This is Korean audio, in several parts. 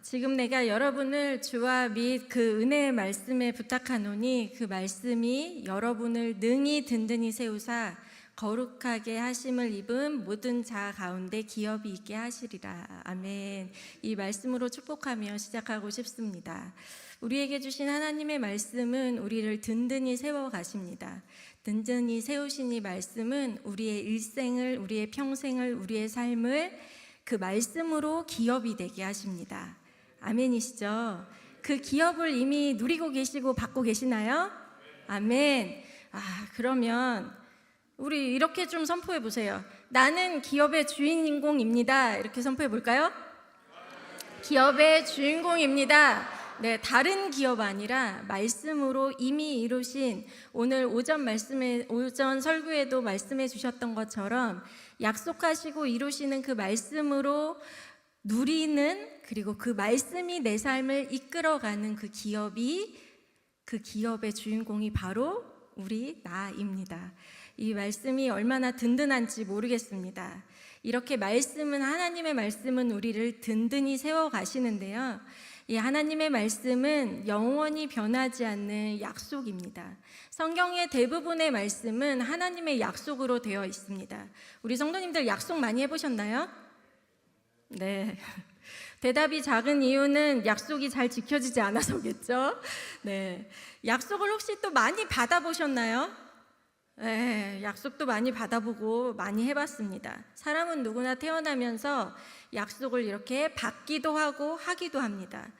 지금 내가 여러분을 주와 및 그 은혜의 말씀에 부탁하노니 그 말씀이 여러분을 능히 든든히 세우사 거룩하게 하심을 입은 모든 자 가운데 기업이 있게 하시리라. 아멘. 이 말씀으로 축복하며 시작하고 싶습니다. 우리에게 주신 하나님의 말씀은 우리를 든든히 세워 가십니다. 든든히 세우신 이 말씀은 우리의 일생을, 우리의 평생을, 우리의 삶을 그 말씀으로 기업이 되게 하십니다. 아멘이시죠? 그 기업을 이미 누리고 계시고 받고 계시나요? 아멘. 그러면 우리 이렇게 좀 선포해 보세요. 나는 기업의 주인공입니다. 이렇게 선포해 볼까요? 기업의 주인공입니다. 네, 다른 기업 아니라 말씀으로 이미 이루신, 오늘 오전 설교에도 말씀해 주셨던 것처럼 약속하시고 이루시는 그 말씀으로 누리는, 그리고 그 말씀이 내 삶을 이끌어가는 그 기업의 주인공이 바로 나입니다. 이 말씀이 얼마나 든든한지 모르겠습니다. 이렇게 하나님의 말씀은 우리를 든든히 세워 가시는데요. 이 하나님의 말씀은 영원히 변하지 않는 약속입니다. 성경의 대부분의 말씀은 하나님의 약속으로 되어 있습니다. 우리 성도님들 약속 많이 해보셨나요? 네. 대답이 작은 이유는 약속이 잘 지켜지지 않아서겠죠? 네. 약속을 혹시 또 많이 받아보셨나요? 네, 약속도 많이 받아보고 많이 해봤습니다. 사람은 누구나 태어나면서 약속을 이렇게 받기도 하고 하기도 합니다.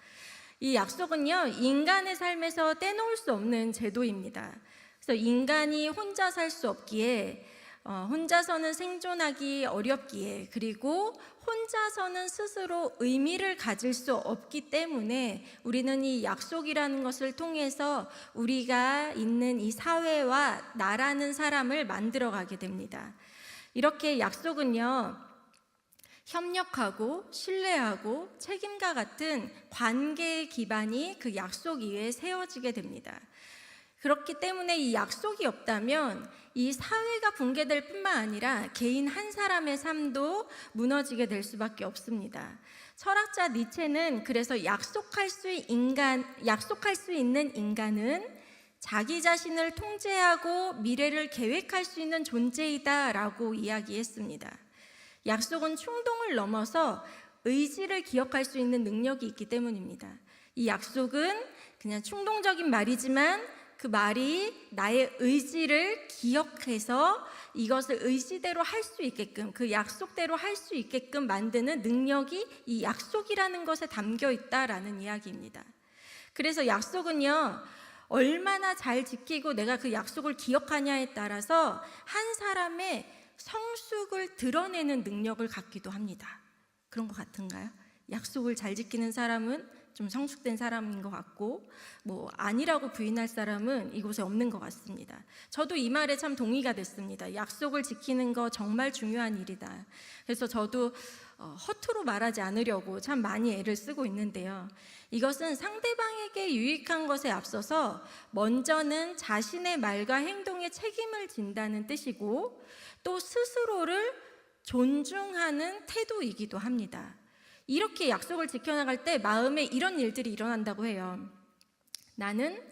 이 약속은요, 인간의 삶에서 떼놓을 수 없는 제도입니다. 그래서 인간이 혼자 살 수 없기에, 혼자서는 생존하기 어렵기에, 그리고 혼자서는 스스로 의미를 가질 수 없기 때문에 우리는 이 약속이라는 것을 통해서 우리가 있는 이 사회와 나라는 사람을 만들어가게 됩니다. 이렇게 약속은요, 협력하고 신뢰하고 책임과 같은 관계의 기반이 그 약속 위에 세워지게 됩니다. 그렇기 때문에 이 약속이 없다면 이 사회가 붕괴될 뿐만 아니라 개인 한 사람의 삶도 무너지게 될 수밖에 없습니다. 철학자 니체는 그래서 약속할 수 있는 인간은 자기 자신을 통제하고 미래를 계획할 수 있는 존재이다라고 이야기했습니다. 약속은 충동을 넘어서 의지를 기억할 수 있는 능력이 있기 때문입니다. 이 약속은 그냥 충동적인 말이지만 그 말이 나의 의지를 기억해서 이것을 의지대로 할 수 있게끔, 그 약속대로 할 수 있게끔 만드는 능력이 이 약속이라는 것에 담겨 있다라는 이야기입니다. 그래서 약속은요, 얼마나 잘 지키고 내가 그 약속을 기억하냐에 따라서 한 사람의 성숙을 드러내는 능력을 갖기도 합니다. 그런 것 같은가요? 약속을 잘 지키는 사람은 좀 성숙된 사람인 것 같고, 아니라고 부인할 사람은 이곳에 없는 것 같습니다. 저도 이 말에 참 동의가 됐습니다. 약속을 지키는 거 정말 중요한 일이다. 그래서 저도 허투루 말하지 않으려고 참 많이 애를 쓰고 있는데요. 이것은 상대방에게 유익한 것에 앞서서 먼저는 자신의 말과 행동에 책임을 진다는 뜻이고, 또 스스로를 존중하는 태도이기도 합니다. 이렇게 약속을 지켜나갈 때 마음에 이런 일들이 일어난다고 해요. 나는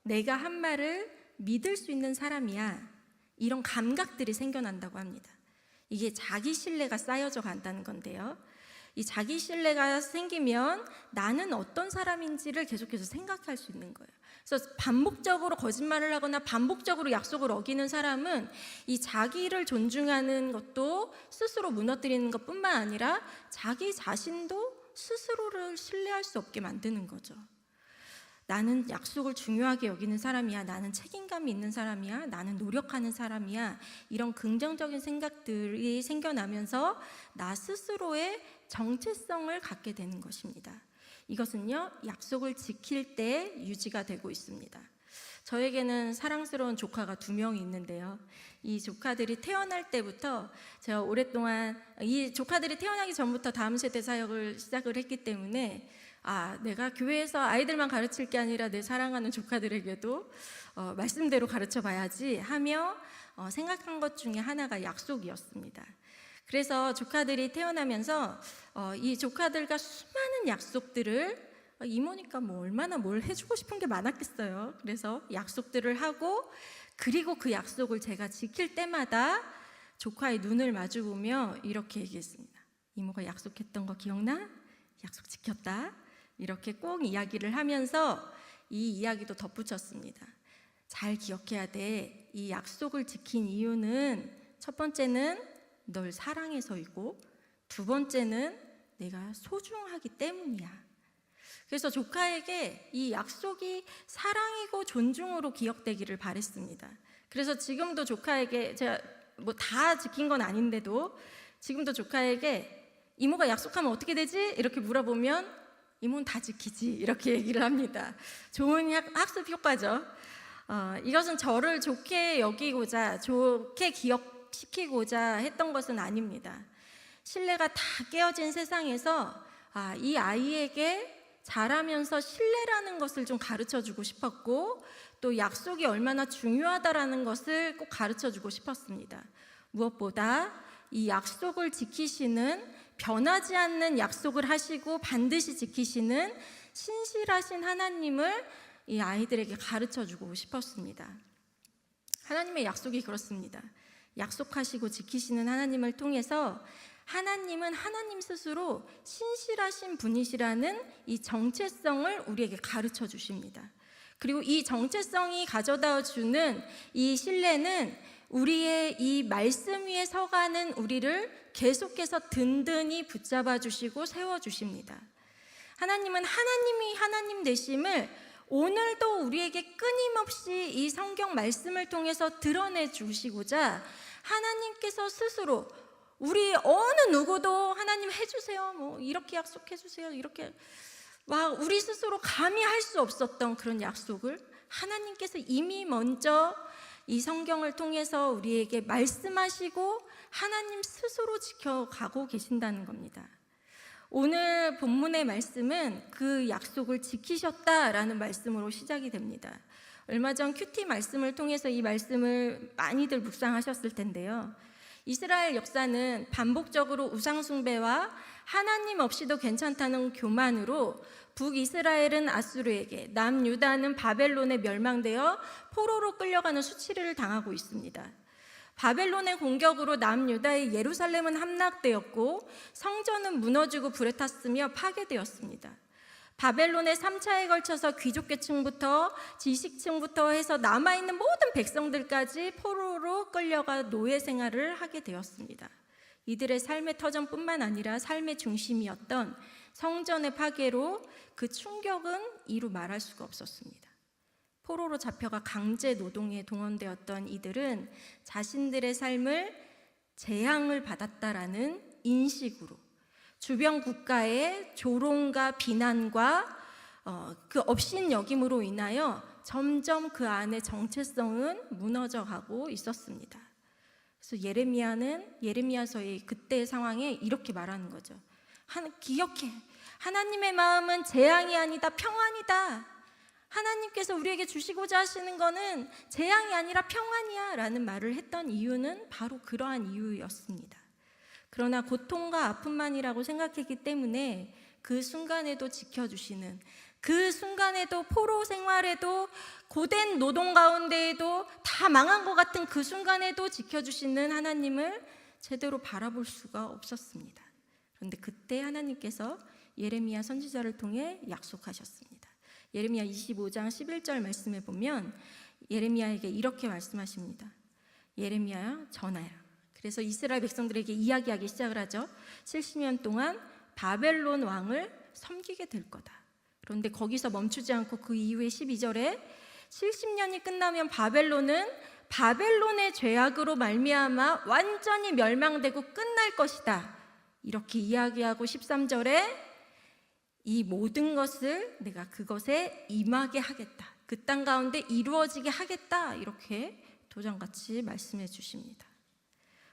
내가 한 말을 믿을 수 있는 사람이야. 이런 감각들이 생겨난다고 합니다. 이게 자기 신뢰가 쌓여져 간다는 건데요. 이 자기 신뢰가 생기면 나는 어떤 사람인지를 계속해서 생각할 수 있는 거예요. 그래서 반복적으로 거짓말을 하거나 반복적으로 약속을 어기는 사람은 이 자기를 존중하는 것도 스스로 무너뜨리는 것뿐만 아니라 자기 자신도 스스로를 신뢰할 수 없게 만드는 거죠. 나는 약속을 중요하게 여기는 사람이야. 나는 책임감이 있는 사람이야. 나는 노력하는 사람이야. 이런 긍정적인 생각들이 생겨나면서 나 스스로의 정체성을 갖게 되는 것입니다. 이것은요, 약속을 지킬 때 유지가 되고 있습니다. 저에게는 사랑스러운 조카가 2명이 있는데요. 이 조카들이 태어날 때부터 제가 오랫동안 이 조카들이 태어나기 전부터 다음 세대 사역을 시작을 했기 때문에 내가 교회에서 아이들만 가르칠 게 아니라 내 사랑하는 조카들에게도 말씀대로 가르쳐 봐야지 하며 생각한 것 중에 하나가 약속이었습니다. 그래서 조카들이 태어나면서 이 조카들과 수많은 약속들을 이모니까 뭐 얼마나 뭘 해주고 싶은 게 많았겠어요. 그래서 약속들을 하고, 그리고 그 약속을 제가 지킬 때마다 조카의 눈을 마주보며 이렇게 얘기했습니다. 이모가 약속했던 거 기억나? 약속 지켰다. 이렇게 꼭 이야기를 하면서 이 이야기도 덧붙였습니다. 잘 기억해야 돼. 이 약속을 지킨 이유는 첫 번째는 널 사랑해서이고, 두 번째는 내가 소중하기 때문이야. 그래서 조카에게 이 약속이 사랑이고 존중으로 기억되기를 바랬습니다. 그래서 지금도 조카에게, 제가 뭐 다 지킨 건 아닌데도 지금도 조카에게 이모가 약속하면 어떻게 되지? 이렇게 물어보면 이모는 다 지키지, 이렇게 얘기를 합니다. 좋은 학습 효과죠. 이것은 저를 좋게 여기고자, 좋게 기억시키고자 했던 것은 아닙니다. 신뢰가 다 깨어진 세상에서 이 아이에게 자라면서 신뢰라는 것을 좀 가르쳐주고 싶었고, 또 약속이 얼마나 중요하다라는 것을 꼭 가르쳐주고 싶었습니다. 무엇보다 이 약속을 지키시는, 변하지 않는 약속을 하시고 반드시 지키시는 신실하신 하나님을 이 아이들에게 가르쳐주고 싶었습니다. 하나님의 약속이 그렇습니다. 약속하시고 지키시는 하나님을 통해서 하나님은 하나님 스스로 신실하신 분이시라는 이 정체성을 우리에게 가르쳐 주십니다. 그리고 이 정체성이 가져다 주는 이 신뢰는 우리의 이 말씀 위에 서가는 우리를 계속해서 든든히 붙잡아 주시고 세워 주십니다. 하나님은 하나님이 하나님 되심을 오늘도 우리에게 끊임없이 이 성경 말씀을 통해서 드러내 주시고자, 하나님께서 스스로 우리 어느 누구도 하나님 해주세요, 뭐 이렇게 약속해 주세요, 이렇게 막 우리 스스로 감히 할 수 없었던 그런 약속을 하나님께서 이미 먼저 이 성경을 통해서 우리에게 말씀하시고 하나님 스스로 지켜가고 계신다는 겁니다. 오늘 본문의 말씀은 그 약속을 지키셨다라는 말씀으로 시작이 됩니다. 얼마 전 큐티 말씀을 통해서 이 말씀을 많이들 묵상하셨을 텐데요. 이스라엘 역사는 반복적으로 우상숭배와 하나님 없이도 괜찮다는 교만으로 북이스라엘은 아수르에게, 남유다는 바벨론에 멸망되어 포로로 끌려가는 수치를 당하고 있습니다. 바벨론의 공격으로 남유다의 예루살렘은 함락되었고 성전은 무너지고 불에 탔으며 파괴되었습니다. 바벨론의 3차에 걸쳐서 귀족계층부터 지식층부터 해서 남아있는 모든 백성들까지 포로로 끌려가 노예 생활을 하게 되었습니다. 이들의 삶의 터전뿐만 아니라 삶의 중심이었던 성전의 파괴로 그 충격은 이루 말할 수가 없었습니다. 포로로 잡혀가 강제 노동에 동원되었던 이들은 자신들의 삶을 재앙을 받았다라는 인식으로 주변 국가의 조롱과 비난과 그 업신여김으로 인하여 점점 그 안의 정체성은 무너져가고 있었습니다. 그래서 예레미야서의 그때의 상황에 이렇게 말하는 거죠. 기억해, 하나님의 마음은 재앙이 아니다, 평안이다. 하나님께서 우리에게 주시고자 하시는 것은 재앙이 아니라 평안이야 라는 말을 했던 이유는 바로 그러한 이유였습니다. 그러나 고통과 아픔만이라고 생각했기 때문에 그 순간에도 지켜주시는, 그 순간에도 포로 생활에도 고된 노동 가운데에도 다 망한 것 같은 그 순간에도 지켜주시는 하나님을 제대로 바라볼 수가 없었습니다. 그런데 그때 하나님께서 예레미야 선지자를 통해 약속하셨습니다. 예레미야 25장 11절 말씀에 보면 예레미야에게 이렇게 말씀하십니다. 예레미야야 전하라. 그래서 이스라엘 백성들에게 이야기하기 시작을 하죠. 70년 동안 바벨론 왕을 섬기게 될 거다. 그런데 거기서 멈추지 않고 그 이후에 12절에 70년이 끝나면 바벨론은 바벨론의 죄악으로 말미암아 완전히 멸망되고 끝날 것이다. 이렇게 이야기하고 13절에 이 모든 것을 내가 그것에 임하게 하겠다. 그 땅 가운데 이루어지게 하겠다. 이렇게 도장같이 말씀해 주십니다.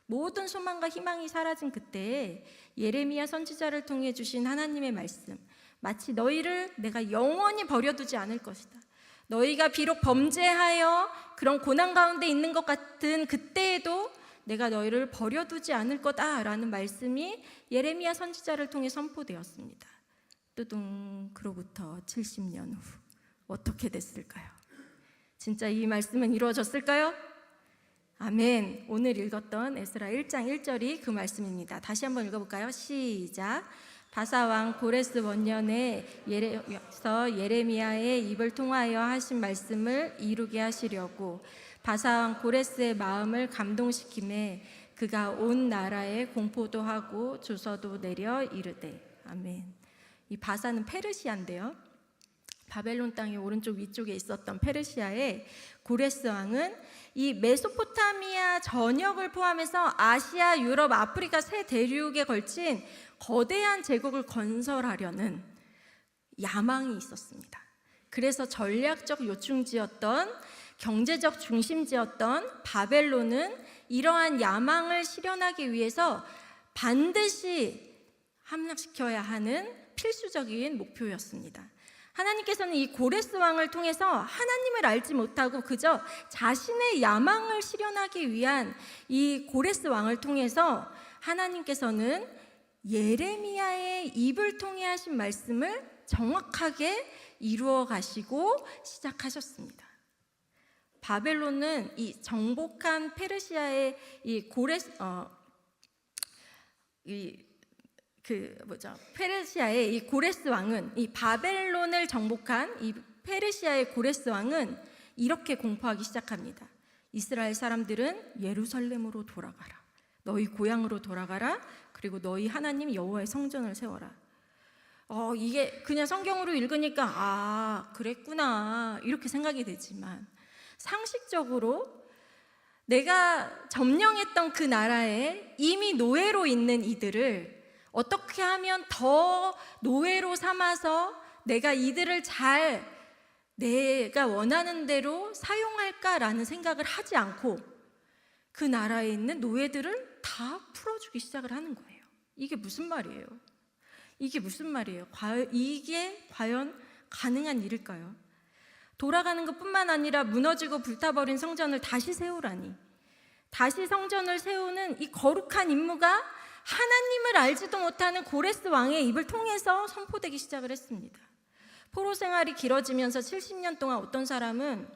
모든 소망과 희망이 사라진 그때에 예레미야 선지자를 통해 주신 하나님의 말씀, 마치 너희를 내가 영원히 버려두지 않을 것이다. 너희가 비록 범죄하여 그런 고난 가운데 있는 것 같은 그때에도 내가 너희를 버려두지 않을 거다라는 말씀이 예레미야 선지자를 통해 선포되었습니다. 뚜둥, 그로부터 70년 후 어떻게 됐을까요? 진짜 이 말씀은 이루어졌을까요? 아멘. 오늘 읽었던 에스라 1장 1절이 그 말씀입니다. 다시 한번 읽어볼까요? 시작. 바사왕 고레스 원년에 예레미야의 입을 통하여 하신 말씀을 이루게 하시려고 바사왕 고레스의 마음을 감동시키매 그가 온 나라에 공포도 하고 조서도 내려 이르되. 아멘. 이 바사는 페르시아인데요, 바벨론 땅의 오른쪽 위쪽에 있었던 페르시아의 고레스 왕은 이 메소포타미아 전역을 포함해서 아시아, 유럽, 아프리카 세 대륙에 걸친 거대한 제국을 건설하려는 야망이 있었습니다. 그래서 전략적 요충지였던, 경제적 중심지였던 바벨론은 이러한 야망을 실현하기 위해서 반드시 함락시켜야 하는 필수적인 목표였습니다. 하나님께서는 이 고레스 왕을 통해서 하나님을 알지 못하고 그저 자신의 야망을 실현하기 위한 이 고레스 왕을 통해서 하나님께서는 예레미야의 입을 통해 하신 말씀을 정확하게 이루어 가시고 시작하셨습니다. 바벨론은 이 정복한 페르시아의 이 페르시아의 이 고레스 왕은, 이 바벨론을 정복한 이 페르시아의 고레스 왕은 이렇게 공포하기 시작합니다. 이스라엘 사람들은 예루살렘으로 돌아가라. 너희 고향으로 돌아가라. 그리고 너희 하나님 여호와의 성전을 세워라. 이게 그냥 성경으로 읽으니까 그랬구나 이렇게 생각이 되지만, 상식적으로 내가 점령했던 그 나라에 이미 노예로 있는 이들을 어떻게 하면 더 노예로 삼아서 내가 이들을 잘 내가 원하는 대로 사용할까라는 생각을 하지 않고 그 나라에 있는 노예들을 다 풀어주기 시작을 하는 거예요. 이게 무슨 말이에요? 이게 과연 가능한 일일까요? 돌아가는 것뿐만 아니라 무너지고 불타버린 성전을 다시 세우라니, 다시 성전을 세우는 이 거룩한 임무가 하나님을 알지도 못하는 고레스 왕의 입을 통해서 선포되기 시작을 했습니다. 포로 생활이 길어지면서 70년 동안 어떤 사람은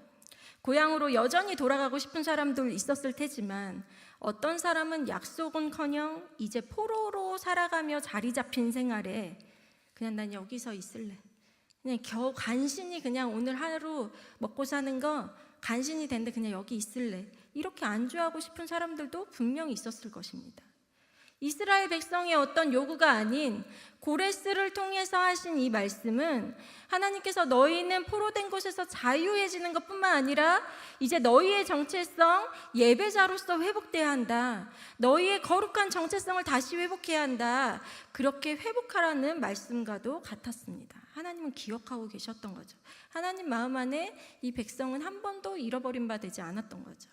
고향으로 여전히 돌아가고 싶은 사람도 있었을 테지만, 어떤 사람은 약속은커녕 이제 포로로 살아가며 자리 잡힌 생활에 그냥 난 여기서 있을래, 그냥 간신히 그냥 오늘 하루 먹고 사는 거 간신히 된데 그냥 여기 있을래, 이렇게 안주하고 싶은 사람들도 분명히 있었을 것입니다. 이스라엘 백성의 어떤 요구가 아닌 고레스를 통해서 하신 이 말씀은 하나님께서 너희는 포로된 곳에서 자유해지는 것뿐만 아니라 이제 너희의 정체성, 예배자로서 회복돼야 한다, 너희의 거룩한 정체성을 다시 회복해야 한다, 그렇게 회복하라는 말씀과도 같았습니다. 하나님은 기억하고 계셨던 거죠. 하나님 마음 안에 이 백성은 한 번도 잃어버린 바 되지 않았던 거죠.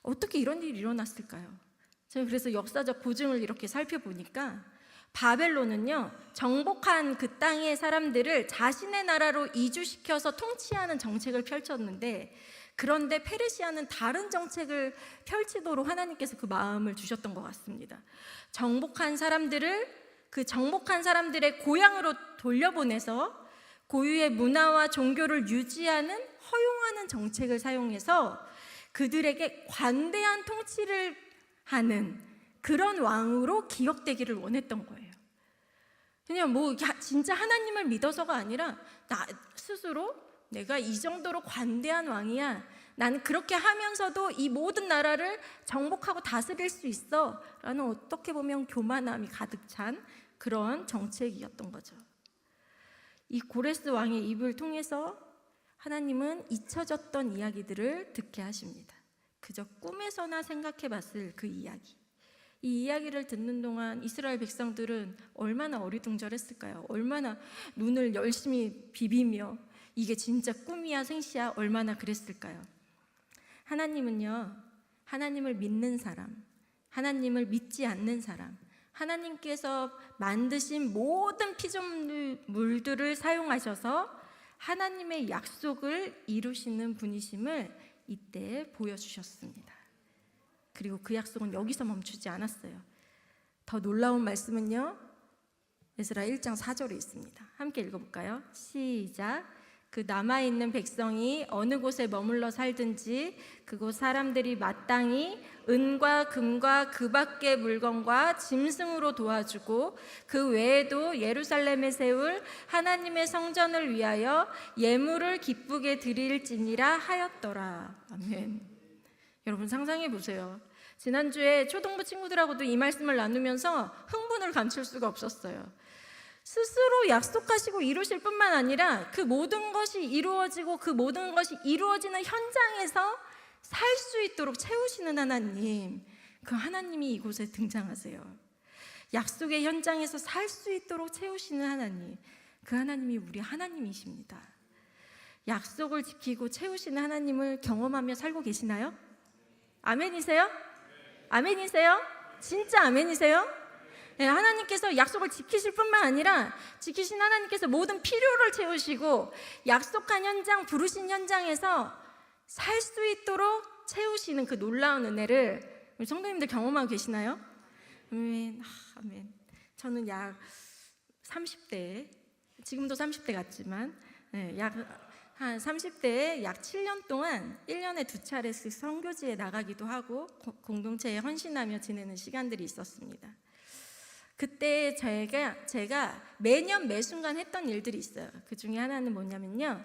어떻게 이런 일이 일어났을까요? 제가 그래서 역사적 고증을 이렇게 살펴보니까 바벨론은요, 정복한 그 땅의 사람들을 자신의 나라로 이주시켜서 통치하는 정책을 펼쳤는데, 그런데 페르시아는 다른 정책을 펼치도록 하나님께서 그 마음을 주셨던 것 같습니다. 정복한 사람들의 고향으로 돌려보내서 고유의 문화와 종교를 유지하는, 허용하는 정책을 사용해서 그들에게 관대한 통치를 하는 그런 왕으로 기억되기를 원했던 거예요. 그냥 진짜 하나님을 믿어서가 아니라 나 스스로 내가 이 정도로 관대한 왕이야, 나는 그렇게 하면서도 이 모든 나라를 정복하고 다스릴 수 있어 라는, 어떻게 보면 교만함이 가득 찬 그런 정책이었던 거죠. 이 고레스 왕의 입을 통해서 하나님은 잊혀졌던 이야기들을 듣게 하십니다. 그저 꿈에서나 생각해 봤을 그 이야기. 이 이야기를 듣는 동안 이스라엘 백성들은 얼마나 어리둥절했을까요? 얼마나 눈을 열심히 비비며 이게 진짜 꿈이야 생시야 얼마나 그랬을까요? 하나님은요, 하나님을 믿는 사람, 하나님을 믿지 않는 사람, 하나님께서 만드신 모든 피조물들을 사용하셔서 하나님의 약속을 이루시는 분이심을 이때 보여주셨습니다. 그리고 그 약속은 여기서 멈추지 않았어요. 더 놀라운 말씀은요, 에스라 1장 4절에 있습니다. 함께 읽어볼까요? 시작. 그 남아있는 백성이 어느 곳에 머물러 살든지 그곳 사람들이 마땅히 은과 금과 그 밖의 물건과 짐승으로 도와주고 그 외에도 예루살렘에 세울 하나님의 성전을 위하여 예물을 기쁘게 드릴지니라 하였더라. 아멘. 여러분 상상해 보세요. 지난주에 초등부 친구들하고도 이 말씀을 나누면서 흥분을 감출 수가 없었어요. 스스로 약속하시고 이루실 뿐만 아니라 그 모든 것이 이루어지고 그 모든 것이 이루어지는 현장에서 살 수 있도록 채우시는 하나님, 그 하나님이 이곳에 등장하세요. 약속의 현장에서 살 수 있도록 채우시는 하나님, 그 하나님이 우리 하나님이십니다. 약속을 지키고 채우시는 하나님을 경험하며 살고 계시나요? 아멘이세요? 아멘이세요? 진짜 아멘이세요? 네, 하나님께서 약속을 지키실 뿐만 아니라 지키신 하나님께서 모든 필요를 채우시고 약속한 현장, 부르신 현장에서 살 수 있도록 채우시는 그 놀라운 은혜를 우리 성도님들 경험하고 계시나요? 아멘. 아멘. 저는 약 30대, 지금도 30대 같지만 약 한 30대에 약 7년 동안 1년에 2차례씩 선교지에 나가기도 하고 공동체에 헌신하며 지내는 시간들이 있었습니다. 그때 제가 매년 매 순간 했던 일들이 있어요. 그 중에 하나는 뭐냐면요,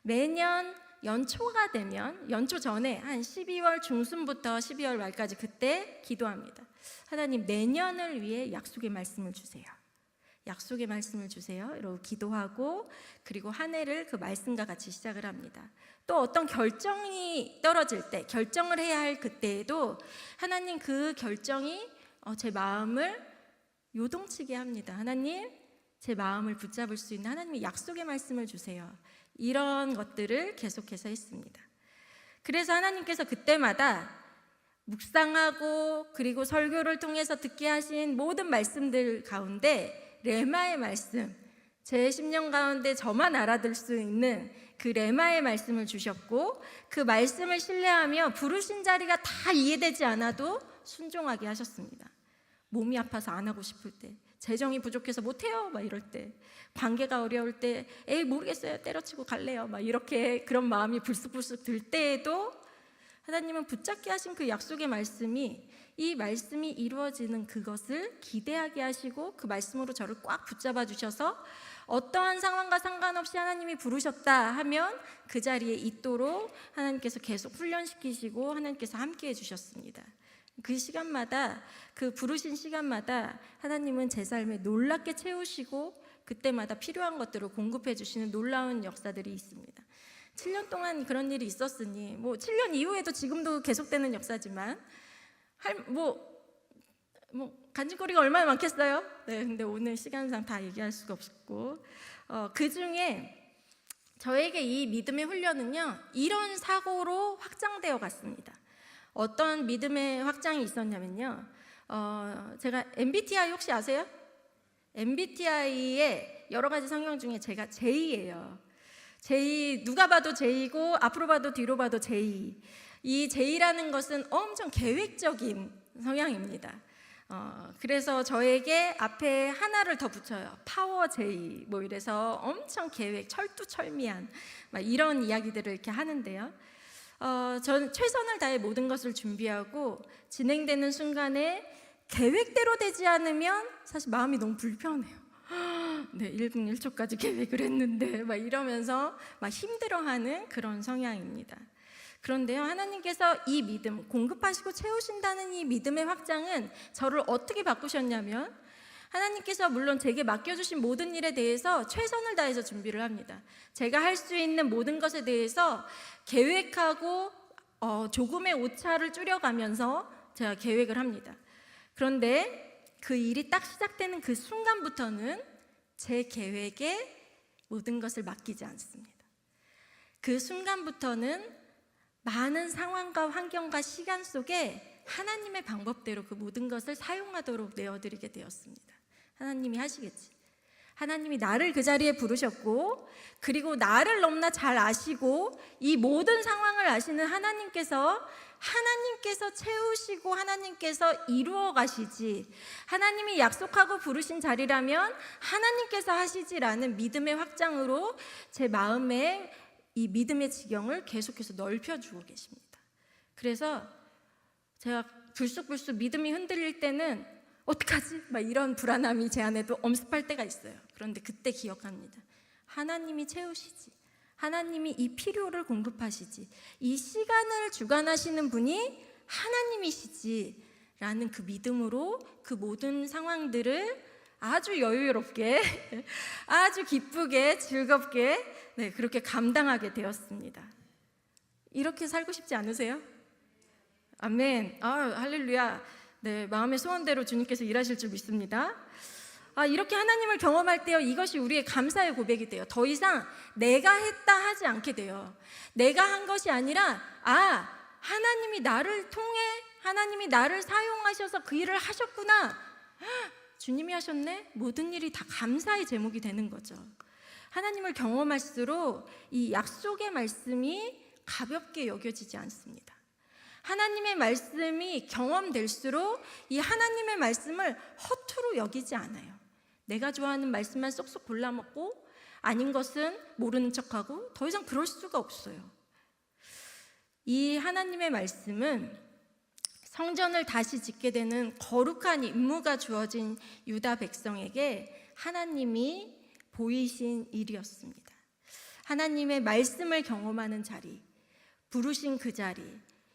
매년 연초가 되면 연초 전에 한 12월 중순부터 12월 말까지 그때 기도합니다. 하나님, 내년을 위해 약속의 말씀을 주세요. 약속의 말씀을 주세요. 이러고 기도하고, 그리고 한 해를 그 말씀과 같이 시작을 합니다. 또 어떤 결정이 떨어질 때, 결정을 해야 할 그때에도 하나님, 그 결정이 제 마음을 요동치게 합니다. 하나님, 제 마음을 붙잡을 수 있는 하나님의 약속의 말씀을 주세요. 이런 것들을 계속해서 했습니다. 그래서 하나님께서 그때마다 묵상하고 그리고 설교를 통해서 듣게 하신 모든 말씀들 가운데 레마의 말씀, 제 심령 가운데 저만 알아들 수 있는 그 레마의 말씀을 주셨고, 그 말씀을 신뢰하며 부르신 자리가 다 이해되지 않아도 순종하게 하셨습니다. 몸이 아파서 안 하고 싶을 때, 재정이 부족해서 못해요 막 이럴 때, 관계가 어려울 때 에이 모르겠어요 때려치고 갈래요 막 이렇게 그런 마음이 불쑥불쑥 들 때에도 하나님은 붙잡게 하신 그 약속의 말씀이, 이 말씀이 이루어지는 그것을 기대하게 하시고 그 말씀으로 저를 꽉 붙잡아 주셔서 어떠한 상황과 상관없이 하나님이 부르셨다 하면 그 자리에 있도록 하나님께서 계속 훈련시키시고 하나님께서 함께해 주셨습니다. 그 시간마다, 그 부르신 시간마다 하나님은 제 삶에 놀랍게 채우시고 그때마다 필요한 것들을 공급해 주시는 놀라운 역사들이 있습니다. 7년 동안 그런 일이 있었으니 7년 이후에도 지금도 계속되는 역사지만 간증거리가 얼마나 많겠어요? 네, 근데 오늘 시간상 다 얘기할 수가 없고 그 중에 저에게 이 믿음의 훈련은요, 이런 사고로 확장되어 갔습니다. 어떤 믿음의 확장이 있었냐면요, 제가 MBTI 혹시 아세요? MBTI의 여러 가지 성향 중에 제가 J예요. J, 누가 봐도 J고 앞으로 봐도 뒤로 봐도 J. 이 J라는 것은 엄청 계획적인 성향입니다. 그래서 저에게 앞에 하나를 더 붙여요. 파워 J. 이래서 엄청 계획, 철두철미한 이런 이야기들을 이렇게 하는데요. 저는 최선을 다해 모든 것을 준비하고 진행되는 순간에 계획대로 되지 않으면 사실 마음이 너무 불편해요. 네, 1분 1초까지 계획을 했는데 이러면서 힘들어하는 그런 성향입니다. 그런데요, 하나님께서 이 믿음, 공급하시고 채우신다는 이 믿음의 확장은 저를 어떻게 바꾸셨냐면, 하나님께서 물론 제게 맡겨주신 모든 일에 대해서 최선을 다해서 준비를 합니다. 제가 할 수 있는 모든 것에 대해서 계획하고 조금의 오차를 줄여가면서 제가 계획을 합니다. 그런데 그 일이 딱 시작되는 그 순간부터는 제 계획에 모든 것을 맡기지 않습니다. 그 순간부터는 많은 상황과 환경과 시간 속에 하나님의 방법대로 그 모든 것을 사용하도록 내어드리게 되었습니다. 하나님이 하시겠지. 하나님이 나를 그 자리에 부르셨고, 그리고 나를 너무나 잘 아시고 이 모든 상황을 아시는 하나님께서 채우시고 하나님께서 이루어 가시지, 하나님이 약속하고 부르신 자리라면 하나님께서 하시지라는 믿음의 확장으로 제 마음에 이 믿음의 지경을 계속해서 넓혀주고 계십니다. 그래서 제가 불쑥불쑥 믿음이 흔들릴 때는 어떡하지? 막 이런 불안함이 제 안에도 엄습할 때가 있어요. 그런데 그때 기억합니다. 하나님이 채우시지, 하나님이 이 필요를 공급하시지, 이 시간을 주관하시는 분이 하나님이시지 라는 그 믿음으로 그 모든 상황들을 아주 여유롭게 아주 기쁘게 즐겁게 그렇게 감당하게 되었습니다. 이렇게 살고 싶지 않으세요? 아멘. 할렐루야. 마음의 소원대로 주님께서 일하실 줄 믿습니다. 이렇게 하나님을 경험할 때요, 이것이 우리의 감사의 고백이 돼요. 더 이상 내가 했다 하지 않게 돼요. 내가 한 것이 아니라 하나님이 나를 통해, 하나님이 나를 사용하셔서 그 일을 하셨구나, 주님이 하셨네, 모든 일이 다 감사의 제목이 되는 거죠. 하나님을 경험할수록 이 약속의 말씀이 가볍게 여겨지지 않습니다. 하나님의 말씀이 경험될수록 이 하나님의 말씀을 허투루 여기지 않아요. 내가 좋아하는 말씀만 쏙쏙 골라먹고 아닌 것은 모르는 척하고 더 이상 그럴 수가 없어요. 이 하나님의 말씀은 성전을 다시 짓게 되는 거룩한 임무가 주어진 유다 백성에게 하나님이 보이신 일이었습니다. 하나님의 말씀을 경험하는 자리, 부르신 그 자리,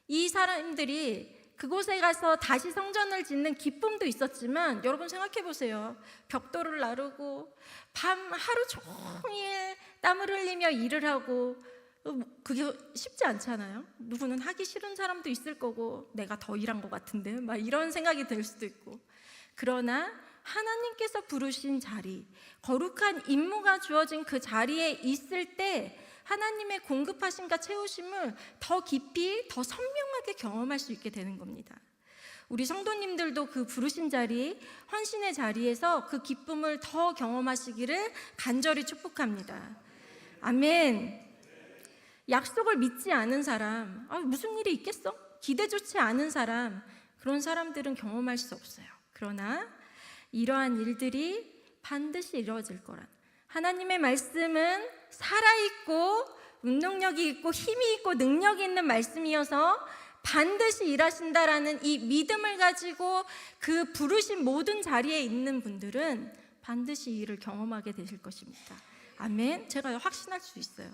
이 사람들이 그곳에 가서 다시 성전을 짓는 기쁨도 있었지만, 여러분 생각해 보세요. 벽돌을 나르고 밤 하루 종일 땀을 흘리며 일을 하고, 그게 쉽지 않잖아요. 누구는 하기 싫은 사람도 있을 거고, 내가 더 일한 것 같은데 막 이런 생각이 들 수도 있고. 그러나 하나님께서 부르신 자리, 거룩한 임무가 주어진 그 자리에 있을 때 하나님의 공급하심과 채우심을 더 깊이, 더 선명하게 경험할 수 있게 되는 겁니다. 우리 성도님들도 그 부르신 자리, 헌신의 자리에서 그 기쁨을 더 경험하시기를 간절히 축복합니다. 아멘. 약속을 믿지 않은 사람, 무슨 일이 있겠어? 기대조차 않은 사람, 그런 사람들은 경험할 수 없어요. 그러나 이러한 일들이 반드시 이루어질 거란, 하나님의 말씀은 살아있고 운동력이 있고 힘이 있고 능력이 있는 말씀이어서 반드시 일하신다라는 이 믿음을 가지고 그 부르신 모든 자리에 있는 분들은 반드시 이 일을 경험하게 되실 것입니다. 아멘. 제가 확신할 수 있어요.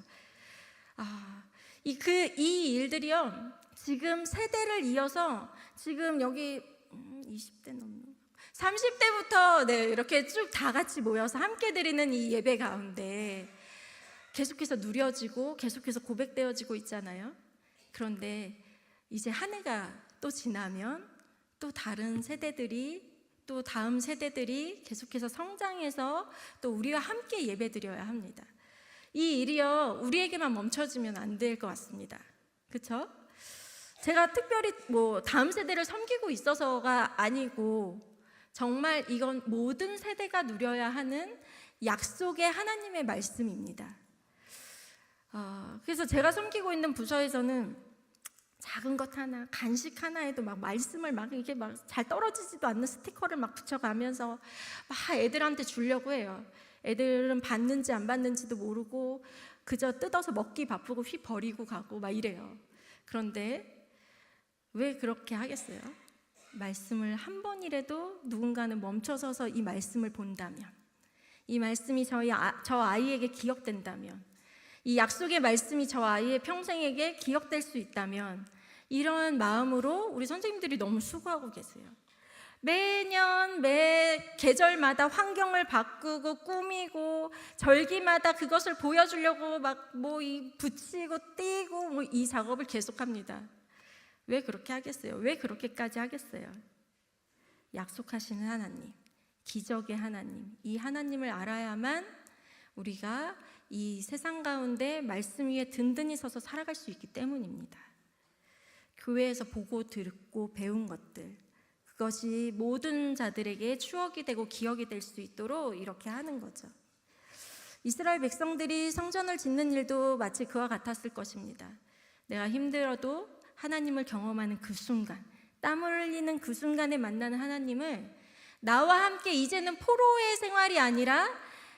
이 일들이요, 지금 세대를 이어서 지금 여기 20대 넘는 30대부터 이렇게 쭉 다 같이 모여서 함께 드리는 이 예배 가운데 계속해서 누려지고 계속해서 고백되어지고 있잖아요. 그런데 이제 한 해가 또 지나면 또 다른 세대들이, 또 다음 세대들이 계속해서 성장해서 또 우리와 함께 예배드려야 합니다. 이 일이요, 우리에게만 멈춰지면 안 될 것 같습니다. 그렇죠? 제가 특별히 다음 세대를 섬기고 있어서가 아니고, 정말 이건 모든 세대가 누려야 하는 약속의 하나님의 말씀입니다. 그래서 제가 섬기고 있는 부서에서는 작은 것 하나, 간식 하나에도 막 말씀을 이게 잘 떨어지지도 않는 스티커를 붙여가면서 막 애들한테 주려고 해요. 애들은 받는지 안 받는지도 모르고 그저 뜯어서 먹기 바쁘고 휙 버리고 가고 막 이래요. 그런데 왜 그렇게 하겠어요? 말씀을 한 번이라도 누군가는 멈춰서서 이 말씀을 본다면, 이 말씀이 저 아이에게 기억된다면, 이 약속의 말씀이 저 아이의 평생에게 기억될 수 있다면, 이런 마음으로 우리 선생님들이 너무 수고하고 계세요. 매년 매 계절마다 환경을 바꾸고 꾸미고 절기마다 그것을 보여주려고 붙이고 띄고 이 작업을 계속합니다. 왜 그렇게 하겠어요? 왜 그렇게까지 하겠어요? 약속하시는 하나님, 기적의 하나님, 이 하나님을 알아야만 우리가 이 세상 가운데 말씀 위에 든든히 서서 살아갈 수 있기 때문입니다. 교회에서 보고 듣고 배운 것들, 그것이 모든 자들에게 추억이 되고 기억이 될 수 있도록 이렇게 하는 거죠. 이스라엘 백성들이 성전을 짓는 일도 마치 그와 같았을 것입니다. 내가 힘들어도 하나님을 경험하는 그 순간, 땀을 흘리는 그 순간에 만나는 하나님을 나와 함께 이제는 포로의 생활이 아니라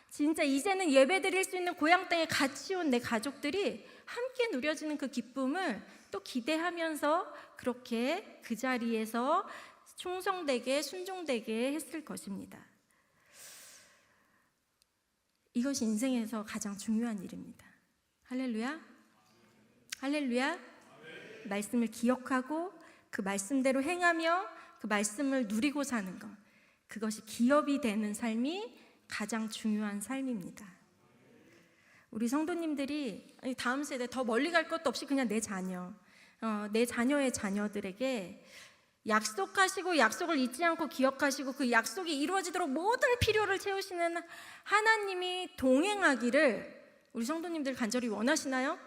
진짜 이제는 예배드릴 수 있는 고향 땅에 같이 온 내 가족들이 함께 누려지는 그 기쁨을 또 기대하면서 그렇게 그 자리에서 충성되게 순종되게 했을 것입니다. 이것이 인생에서 가장 중요한 일입니다. 할렐루야. 할렐루야. 말씀을 기억하고 그 말씀대로 행하며 그 말씀을 누리고 사는 것, 그것이 기업이 되는 삶이 가장 중요한 삶입니다. 우리 성도님들이 다음 세대 더 멀리 갈 것도 없이 그냥 내 자녀의 자녀들에게 약속하시고 약속을 잊지 않고 기억하시고 그 약속이 이루어지도록 모든 필요를 채우시는 하나님이 동행하기를 우리 성도님들 간절히 원하시나요?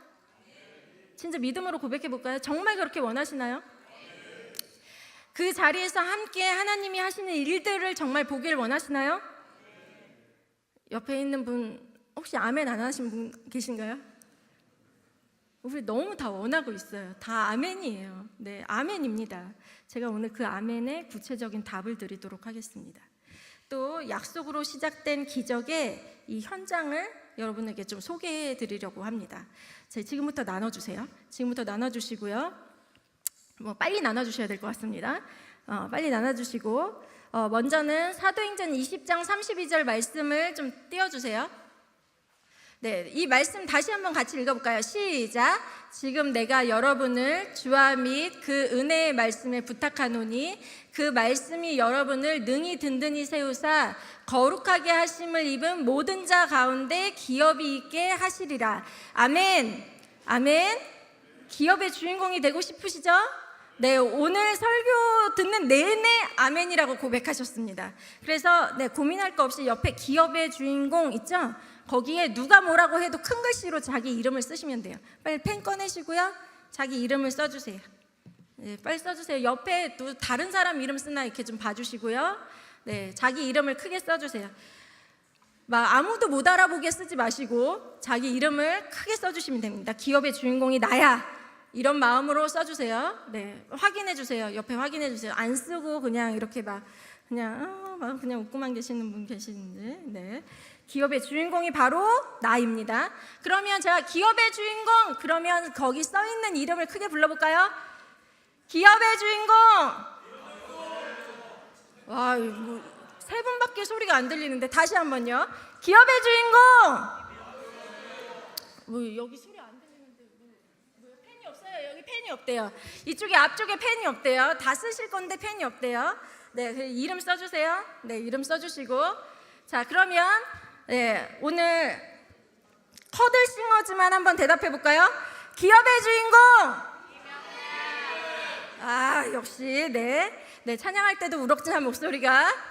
진짜 믿음으로 고백해 볼까요? 정말 그렇게 원하시나요? 그 자리에서 함께 하나님이 하시는 일들을 정말 보길 원하시나요? 옆에 있는 분 혹시 아멘 안 하신 분 계신가요? 우리 너무 다 원하고 있어요. 다 아멘이에요. 네, 아멘입니다. 제가 오늘 그 아멘에 구체적인 답을 드리도록 하겠습니다. 또 약속으로 시작된 기적의 이 현장을 여러분에게 좀 소개해 드리려고 합니다. 지금부터 나눠주세요. 지금부터 나눠주시고요. 빨리 나눠주셔야 될 것 같습니다. 빨리 나눠주시고 먼저는 사도행전 20장 32절 말씀을 좀 띄워주세요. 네, 이 말씀 다시 한번 같이 읽어볼까요? 시작! 지금 내가 여러분을 주와 및 그 은혜의 말씀에 부탁하노니 그 말씀이 여러분을 능히 든든히 세우사 거룩하게 하심을 입은 모든 자 가운데 기업이 있게 하시리라. 아멘. 아멘. 기업의 주인공이 되고 싶으시죠? 네, 오늘 설교 듣는 내내 아멘이라고 고백하셨습니다. 그래서 고민할 거 없이 옆에 기업의 주인공 있죠? 거기에 누가 뭐라고 해도 큰 글씨로 자기 이름을 쓰시면 돼요. 빨리 펜 꺼내시고요. 자기 이름을 써주세요. 네, 빨리 써주세요. 옆에 또 다른 사람 이름 쓰나 이렇게 좀 봐주시고요. 네, 자기 이름을 크게 써주세요. 막 아무도 못 알아보게 쓰지 마시고 자기 이름을 크게 써주시면 됩니다. 기업의 주인공이 나야. 이런 마음으로 써주세요. 네, 확인해 주세요. 옆에 확인해 주세요. 안 쓰고 그냥 이렇게 그냥 웃고만 계시는 분 계시는데, 네. 기업의 주인공이 바로 나입니다. 그러면 제가 기업의 주인공, 그러면 거기 써 있는 이름을 크게 불러볼까요? 기업의 주인공. 와, 세 분밖에 소리가 안 들리는데 다시 한번요. 기업의 주인공. 여기 소리 안 들리는데 펜이 없어요. 여기 펜이 없대요. 이쪽에 앞쪽에 펜이 없대요. 다 쓰실 건데 펜이 없대요. 네, 이름 써주세요. 네, 이름 써주시고. 자, 그러면 오늘 커들싱어즈만 한번 대답해 볼까요? 기업의 주인공. 역시 네, 찬양할 때도 우렁찬 목소리가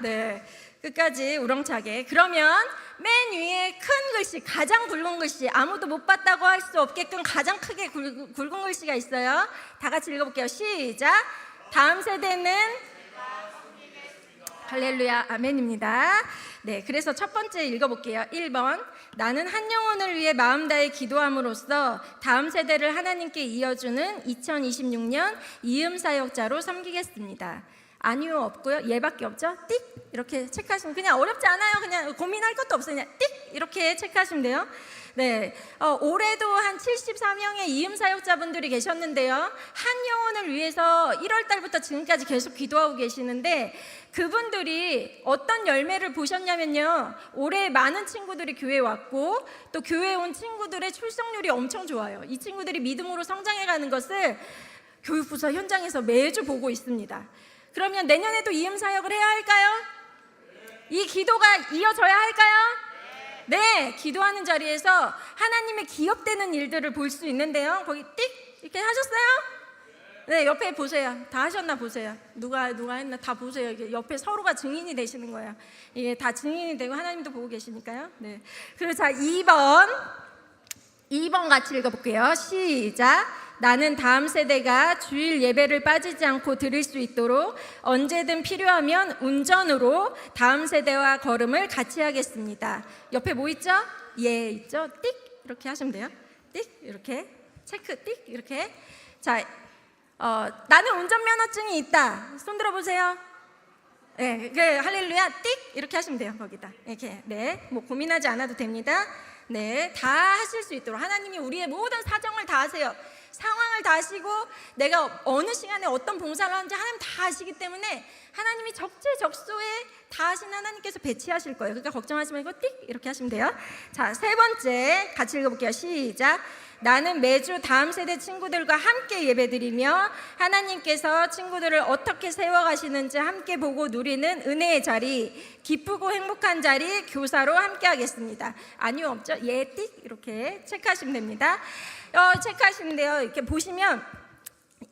끝까지 우렁차게. 그러면 맨 위에 큰 글씨, 가장 굵은 글씨, 아무도 못 봤다고 할 수 없게끔 가장 크게 굵은 글씨가 있어요. 다 같이 읽어볼게요. 시작. 다음 세대는 할렐루야, 아멘입니다. 네, 그래서 첫 번째 읽어볼게요. 1번, 나는 한 영혼을 위해 마음 다해 기도함으로써 다음 세대를 하나님께 이어주는 2026년 이음사역자로 섬기겠습니다. 아니요, 없고요. 얘밖에 없죠? 띡 이렇게 체크하시면, 그냥 어렵지 않아요. 그냥 고민할 것도 없어요. 그냥 띡 이렇게 체크하시면 돼요. 네, 올해도 한 74명의 이음사역자분들이 계셨는데요. 한 영혼을 위해서 1월 달부터 지금까지 계속 기도하고 계시는데, 그분들이 어떤 열매를 보셨냐면요, 올해 많은 친구들이 교회에 왔고 또 교회에 온 친구들의 출석률이 엄청 좋아요. 이 친구들이 믿음으로 성장해가는 것을 교육부서 현장에서 매주 보고 있습니다. 그러면 내년에도 이음사역을 해야 할까요? 이 기도가 이어져야 할까요? 네, 기도하는 자리에서 하나님의 기업되는 일들을 볼 수 있는데요. 거기 띡 이렇게 하셨어요? 네, 옆에 보세요. 다 하셨나 보세요. 누가 했나 다 보세요. 이게 옆에 서로가 증인이 되시는 거예요. 이게 다 증인이 되고 하나님도 보고 계시니까요. 네. 그리고 자, 2번 2번 같이 읽어볼게요. 시작. 나는 다음 세대가 주일 예배를 빠지지 않고 드릴 수 있도록 언제든 필요하면 운전으로 다음 세대와 걸음을 같이 하겠습니다. 옆에 뭐 있죠? 예 있죠? 띡 이렇게 하시면 돼요. 띡 이렇게 체크 띡 이렇게. 자, 나는 운전면허증이 있다. 손 들어보세요. 네, 할렐루야 띡 이렇게 하시면 돼요. 거기다 이렇게. 네, 뭐 고민하지 않아도 됩니다. 네, 다 하실 수 있도록 하나님이 우리의 모든 사정을 다 아세요. 상황을 다 아시고 내가 어느 시간에 어떤 봉사를 하는지 하나님 다 아시기 때문에 하나님이 적재적소에 다 하신 하나님께서 배치하실 거예요. 그러니까 걱정하지 말고 띡 이렇게 하시면 돼요. 자, 세 번째 같이 읽어볼게요. 시작. 나는 매주 다음 세대 친구들과 함께 예배드리며 하나님께서 친구들을 어떻게 세워가시는지 함께 보고 누리는 은혜의 자리, 기쁘고 행복한 자리 교사로 함께 하겠습니다. 아니요 없죠? 예 띡 이렇게 체크하시면 됩니다. 체크하시는데요. 이렇게 보시면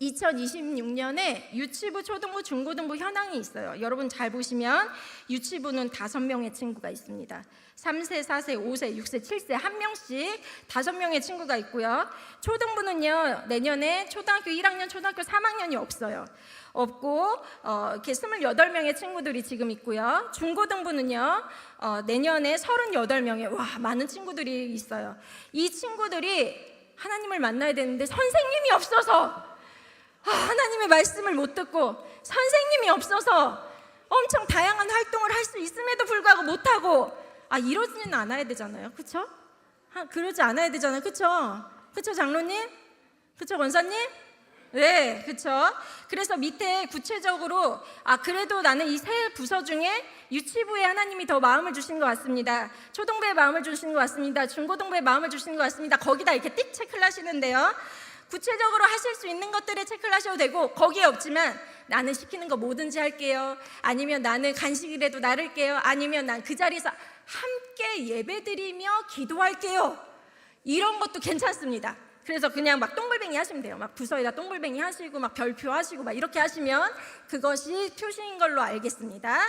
2026년에 유치부, 초등부, 중고등부 현황이 있어요. 여러분 잘 보시면 유치부는 5명의 친구가 있습니다. 3세, 4세, 5세, 6세, 7세 한 명씩 5명의 친구가 있고요. 초등부는요 내년에 초등학교 1학년, 초등학교 3학년이 없고 이렇게 28명의 친구들이 지금 있고요. 중고등부는요 내년에 38명의 많은 친구들이 있어요. 이 친구들이 하나님을 만나야 되는데 선생님이 없어서 하나님의 말씀을 못 듣고 선생님이 없어서 엄청 다양한 활동을 할 수 있음에도 불구하고 못하고 이러지는 않아야 되잖아요. 그렇죠? 그러지 않아야 되잖아요. 그렇죠? 그렇죠 장로님? 그렇죠 권사님? 네, 그렇죠. 그래서 밑에 구체적으로 그래도 나는 이 세 부서 중에 유치부에 하나님이 더 마음을 주신 것 같습니다. 초등부에 마음을 주신 것 같습니다. 중고등부에 마음을 주신 것 같습니다. 거기다 이렇게 띡 체크를 하시는데요. 구체적으로 하실 수 있는 것들에 체크를 하셔도 되고 거기에 없지만 나는 시키는 거 뭐든지 할게요. 아니면 나는 간식이라도 나를게요. 아니면 난 그 자리에서 함께 예배드리며 기도할게요. 이런 것도 괜찮습니다. 그래서 그냥 막 동글뱅이 하시면 돼요. 막 부서에다 동글뱅이 하시고 막 별표 하시고 막 이렇게 하시면 그것이 표시인 걸로 알겠습니다.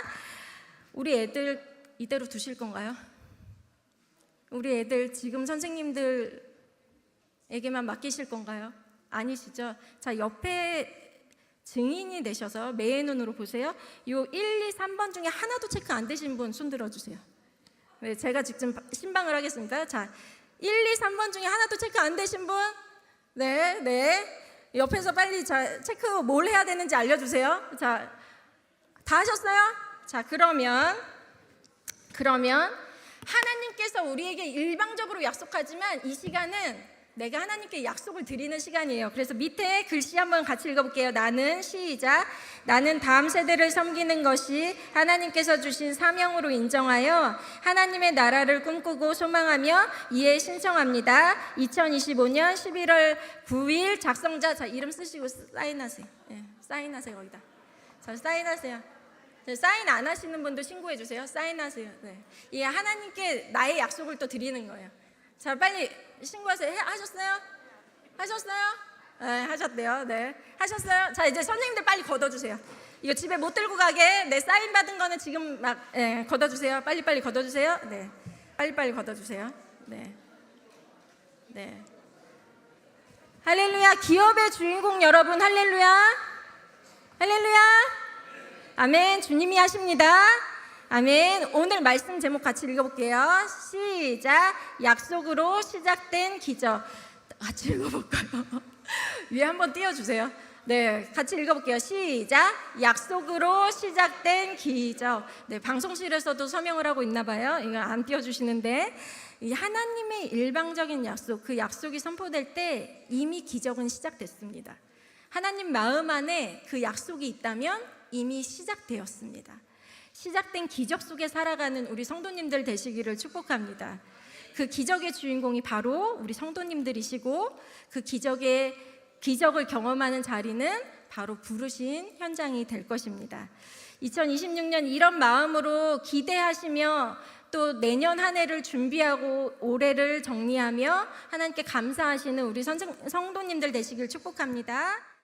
우리 애들 이대로 두실 건가요? 우리 애들 지금 선생님들에게만 맡기실 건가요? 아니시죠? 자, 옆에 증인이 되셔서 매의 눈으로 보세요. 요 1, 2, 3번 중에 하나도 체크 안 되신 분 손 들어주세요. 네, 제가 직접 신방을 하겠습니다. 자, 1, 2, 3번 중에 하나도 체크 안 되신 분? 네. 옆에서 빨리 체크 뭘 해야 되는지 알려주세요. 자, 다 하셨어요? 자, 그러면 하나님께서 우리에게 일방적으로 약속하지만 이 시간은 내가 하나님께 약속을 드리는 시간이에요. 그래서 밑에 글씨 한번 같이 읽어볼게요. 나는 시작. 나는 다음 세대를 섬기는 것이 하나님께서 주신 사명으로 인정하여 하나님의 나라를 꿈꾸고 소망하며 이에 신청합니다. 2025년 11월 9일 작성자 이름 쓰시고 사인하세요. 네, 사인하세요 거기다. 자, 사인하세요. 사인 안 하시는 분도 신고해 주세요. 사인하세요. 네. 이게 하나님께 나의 약속을 또 드리는 거예요. 자, 빨리 신고하세요. 하셨어요? 네, 하셨대요. 네, 하셨어요. 자, 이제 선생님들 빨리 걷어주세요. 이거 집에 못 들고 가게. 네, 사인 받은 거는 지금 막 걷어주세요. 빨리 걷어주세요. 네, 빨리 걷어주세요. 네. 할렐루야. 기업의 주인공 여러분, 할렐루야. 아멘. 주님이 하십니다. 아멘. 오늘 말씀 제목 같이 읽어볼게요. 시작. 약속으로 시작된 기적. 같이 읽어볼까요? 위에 한번 띄워주세요. 네, 같이 읽어볼게요. 시작. 약속으로 시작된 기적. 네, 방송실에서도 서명을 하고 있나 봐요. 이거 안 띄워주시는데 이 하나님의 일방적인 약속, 그 약속이 선포될 때 이미 기적은 시작됐습니다. 하나님 마음 안에 그 약속이 있다면 이미 시작되었습니다. 시작된 기적 속에 살아가는 우리 성도님들 되시기를 축복합니다. 그 기적의 주인공이 바로 우리 성도님들이시고 그 기적을 경험하는 자리는 바로 부르신 현장이 될 것입니다. 2026년 이런 마음으로 기대하시며 또 내년 한 해를 준비하고 올해를 정리하며 하나님께 감사하시는 우리 성도님들 되시길 축복합니다.